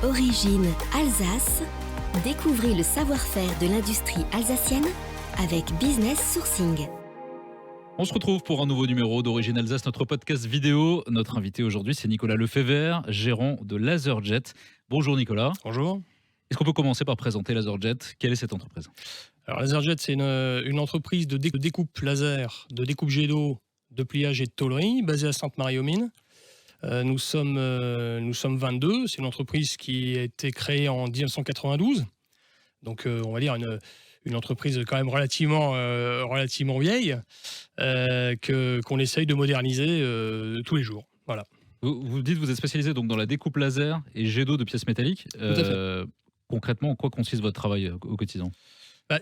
Origine Alsace. Découvrez le savoir-faire de l'industrie alsacienne avec Business Sourcing. On se retrouve pour un nouveau numéro d'Origine Alsace, notre podcast vidéo. Notre invité aujourd'hui, c'est Nicolas Lefebvre, gérant de LaserJet. Bonjour Nicolas. Bonjour. Est-ce qu'on peut commencer par présenter LaserJet ? Quelle est cette entreprise ? Alors LaserJet, c'est une entreprise de découpe laser, de découpe jet d'eau, de pliage et de tôlerie, basée à Sainte-Marie-aux-Mines. Nous sommes 22. C'est une entreprise qui a été créée en 1992. Donc, on va dire une entreprise quand même relativement vieille, qu'on essaye de moderniser tous les jours. Voilà. Vous dites que vous êtes spécialisé donc dans la découpe laser et jet d'eau de pièces métalliques. Tout à fait. Concrètement, en quoi consiste votre travail au quotidien ?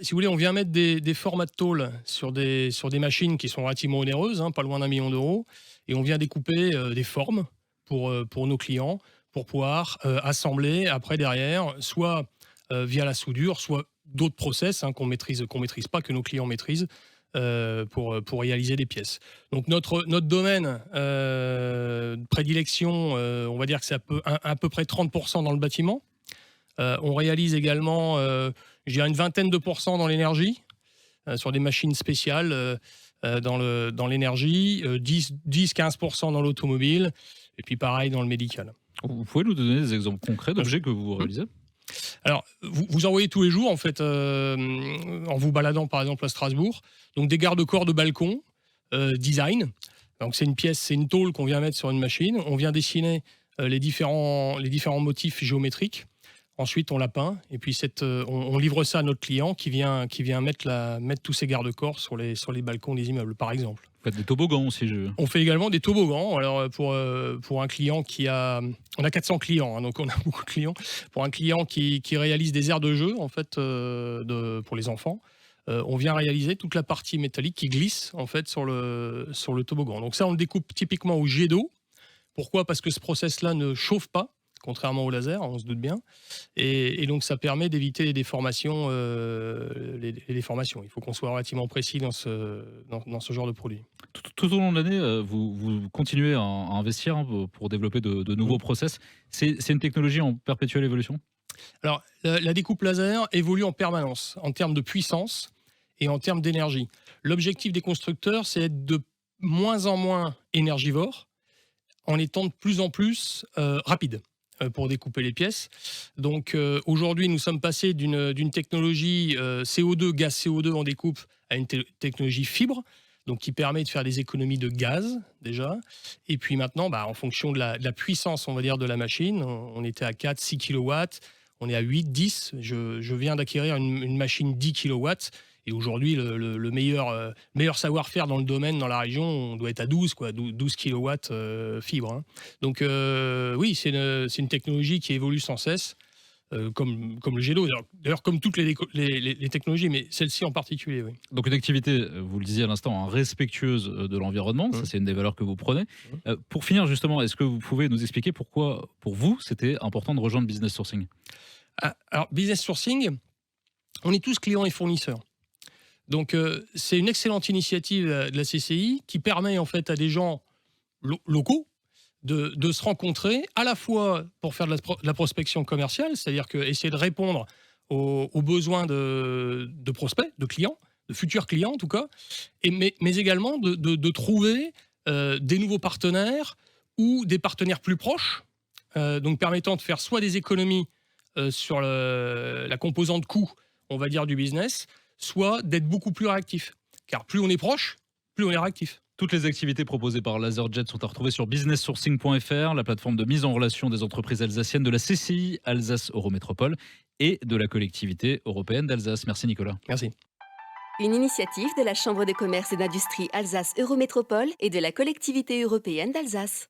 Si vous voulez, on vient mettre des formats de tôle sur des machines qui sont relativement onéreuses, pas loin d'1 million d'euros, et on vient découper des formes pour nos clients, pour pouvoir assembler après derrière, soit via la soudure, soit d'autres process qu'on maîtrise pas, que nos clients maîtrisent, pour réaliser des pièces. Donc notre domaine de prédilection, on va dire que c'est à peu près 30% dans le bâtiment. On réalise également, je dirais une vingtaine de pourcents dans l'énergie, sur des machines spéciales dans l'énergie, 10-15% dans l'automobile, et puis pareil dans le médical. Vous pouvez nous donner des exemples concrets d'objets que vous réalisez ? Alors, vous en voyez tous les jours, en fait, en vous baladant par exemple à Strasbourg. Donc des garde-corps de balcon, design. Donc c'est une tôle qu'on vient mettre sur une machine. On vient dessiner les différents motifs géométriques. Ensuite, on la peint et puis on livre ça à notre client qui vient mettre tous ces garde-corps sur les balcons des immeubles, par exemple. Vous faites des toboggans aussi, On fait également des toboggans. Alors pour un client on a 400 clients, donc on a beaucoup de clients. Pour un client qui réalise des aires de jeu en fait pour les enfants, on vient réaliser toute la partie métallique qui glisse en fait sur le toboggan. Donc ça, on le découpe typiquement au jet d'eau. Pourquoi ? Parce que ce process-là ne chauffe pas, contrairement au laser, on se doute bien. Et donc, ça permet d'éviter les déformations. Les déformations. Il faut qu'on soit relativement précis dans ce genre de produit. Tout au long de l'année, vous continuez à investir pour développer de nouveaux process. C'est une technologie en perpétuelle évolution ? Alors, la découpe laser évolue en permanence, en termes de puissance et en termes d'énergie. L'objectif des constructeurs, c'est d'être de moins en moins énergivore, en étant de plus en plus rapide pour découper les pièces. Donc aujourd'hui, nous sommes passés d'une technologie CO2, gaz CO2 en découpe, à une technologie fibre, donc qui permet de faire des économies de gaz déjà. Et puis maintenant, en fonction de la puissance, on va dire, de la machine, on était à 4-6 kW, on est à 8-10. Je viens d'acquérir une machine 10 kW. Et aujourd'hui, le meilleur savoir-faire dans le domaine, dans la région, on doit être à 12 kW fibre. Donc oui, c'est une technologie qui évolue sans cesse, comme le jet d'eau. D'ailleurs, comme toutes les technologies, mais celle-ci en particulier, oui. Donc une activité, vous le disiez à l'instant, respectueuse de l'environnement. Ça, c'est une des valeurs que vous prenez. Pour finir, justement, est-ce que vous pouvez nous expliquer pourquoi, pour vous, c'était important de rejoindre Business Sourcing ? Alors, Business Sourcing, on est tous clients et fournisseurs. Donc, c'est une excellente initiative de la CCI qui permet en fait à des gens locaux de se rencontrer à la fois pour faire de la prospection commerciale, c'est-à-dire essayer de répondre aux besoins de prospects, de clients, de futurs clients en tout cas, mais également de trouver des nouveaux partenaires ou des partenaires plus proches, donc permettant de faire soit des économies sur la composante coût, on va dire, du business, soit d'être beaucoup plus réactif. Car plus on est proche, plus on est réactif. Toutes les activités proposées par LaserJet sont à retrouver sur businesssourcing.fr, la plateforme de mise en relation des entreprises alsaciennes de la CCI Alsace Eurométropole et de la collectivité européenne d'Alsace. Merci Nicolas. Merci. Une initiative de la Chambre de commerce et d'industrie Alsace Eurométropole et de la collectivité européenne d'Alsace.